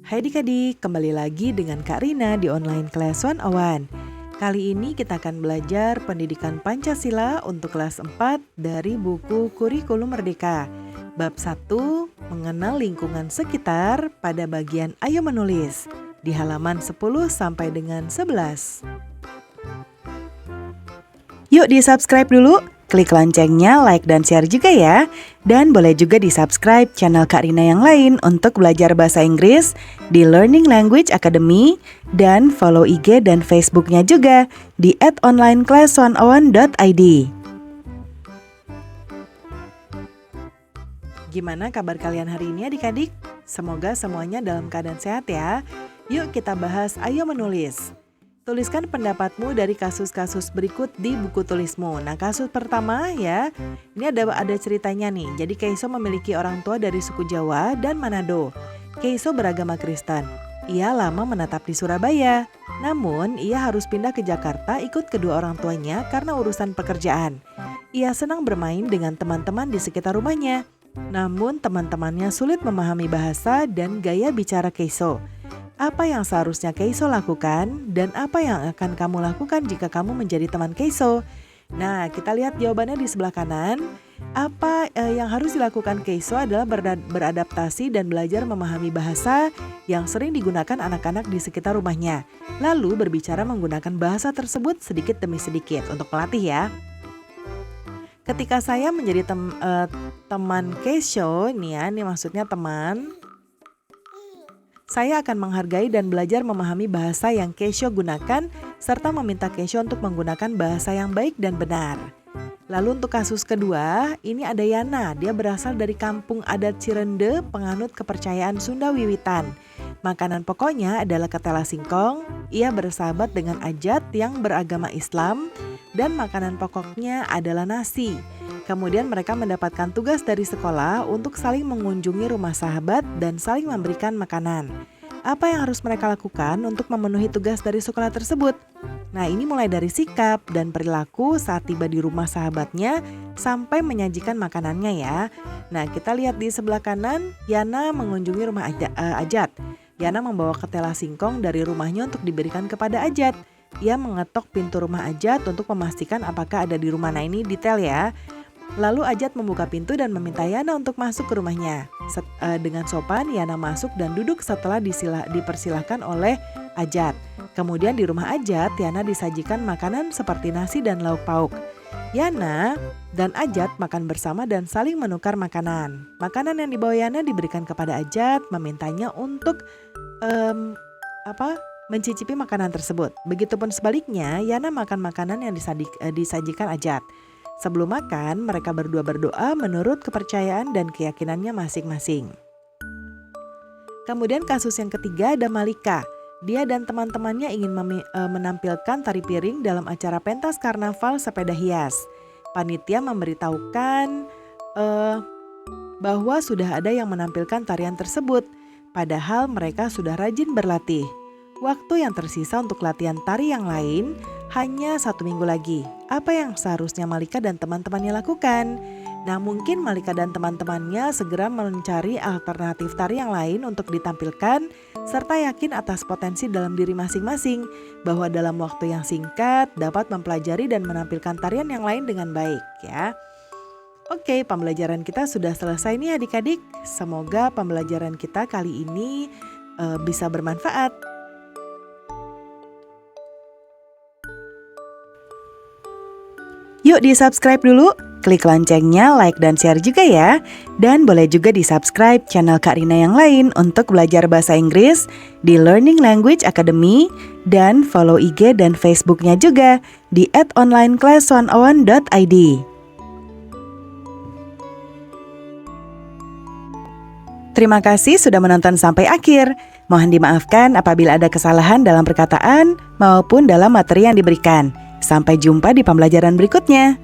Hai adik-adik, kembali lagi dengan Kak Rina di Online Class 101. Kali ini kita akan belajar pendidikan Pancasila untuk kelas 4 dari buku Kurikulum Merdeka. Bab 1, mengenal lingkungan sekitar pada bagian Ayo Menulis di halaman 10 sampai dengan 11. Yuk di-subscribe dulu. Klik loncengnya, like dan share juga ya. Dan boleh juga di-subscribe channel Kak Rina yang lain untuk belajar bahasa Inggris di Learning Language Academy. Dan follow IG dan Facebooknya juga di @onlineclass101.id. Gimana kabar kalian hari ini adik-adik? Semoga semuanya dalam keadaan sehat ya. Yuk kita bahas Ayo Menulis. Tuliskan pendapatmu dari kasus-kasus berikut di buku tulismu. Nah, kasus pertama ya, ini ada ceritanya nih. Jadi Keiso memiliki orang tua dari suku Jawa dan Manado. Keiso beragama Kristen. Ia lama menetap di Surabaya. Namun, ia harus pindah ke Jakarta ikut kedua orang tuanya karena urusan pekerjaan. Ia senang bermain dengan teman-teman di sekitar rumahnya. Namun, teman-temannya sulit memahami bahasa dan gaya bicara Keiso. Apa yang seharusnya Keiso lakukan dan apa yang akan kamu lakukan jika kamu menjadi teman Keiso? Nah, kita lihat jawabannya di sebelah kanan. Apa yang harus dilakukan Keiso adalah beradaptasi dan belajar memahami bahasa yang sering digunakan anak-anak di sekitar rumahnya. Lalu berbicara menggunakan bahasa tersebut sedikit demi sedikit untuk melatih ya. Ketika saya menjadi teman Keiso, ini maksudnya teman. Saya akan menghargai dan belajar memahami bahasa yang Keiso gunakan serta meminta Keiso untuk menggunakan bahasa yang baik dan benar. Lalu untuk kasus kedua, ini ada Yana. Dia berasal dari kampung adat Cirende, penganut kepercayaan Sunda Wiwitan. Makanan pokoknya adalah ketela singkong. Ia bersahabat dengan Ajat yang beragama Islam dan makanan pokoknya adalah nasi. Kemudian mereka mendapatkan tugas dari sekolah untuk saling mengunjungi rumah sahabat dan saling memberikan makanan. Apa yang harus mereka lakukan untuk memenuhi tugas dari sekolah tersebut? Nah, ini mulai dari sikap dan perilaku saat tiba di rumah sahabatnya sampai menyajikan makanannya ya. Nah, kita lihat di sebelah kanan, Yana mengunjungi rumah Ajat. Yana membawa ketela singkong dari rumahnya untuk diberikan kepada Ajat. Ia mengetok pintu rumah Ajat untuk memastikan apakah ada di rumah. Nah, ini detail ya. Lalu Ajat membuka pintu dan meminta Yana untuk masuk ke rumahnya. Dengan sopan, Yana masuk dan duduk setelah dipersilahkan oleh Ajat. Kemudian di rumah Ajat, Yana disajikan makanan seperti nasi dan lauk pauk. Yana dan Ajat makan bersama dan saling menukar makanan. Makanan yang dibawa Yana diberikan kepada Ajat, memintanya untuk mencicipi makanan tersebut. Begitupun sebaliknya, Yana makan makanan yang disajikan Ajat. Sebelum makan, mereka berdua berdoa menurut kepercayaan dan keyakinannya masing-masing. Kemudian kasus yang ketiga ada Malika. Dia dan teman-temannya ingin menampilkan tari piring dalam acara pentas karnaval sepeda hias. Panitia memberitahukan bahwa sudah ada yang menampilkan tarian tersebut, padahal mereka sudah rajin berlatih. Waktu yang tersisa untuk latihan tari yang lain hanya 1 minggu lagi. Apa yang seharusnya Malika dan teman-temannya lakukan? Nah, mungkin Malika dan teman-temannya segera mencari alternatif tari yang lain untuk ditampilkan, serta yakin atas potensi dalam diri masing-masing, bahwa dalam waktu yang singkat dapat mempelajari dan menampilkan tarian yang lain dengan baik ya. Oke, pembelajaran kita sudah selesai nih adik-adik. Semoga pembelajaran kita kali ini bisa bermanfaat. Yuk di-subscribe dulu, klik loncengnya, like dan share juga ya. Dan boleh juga di-subscribe channel Kak Rina yang lain untuk belajar bahasa Inggris di Learning Language Academy. Dan follow IG dan Facebooknya juga di @onlineclass101.id. Terima kasih sudah menonton sampai akhir. Mohon dimaafkan apabila ada kesalahan dalam perkataan maupun dalam materi yang diberikan. Sampai jumpa di pembelajaran berikutnya.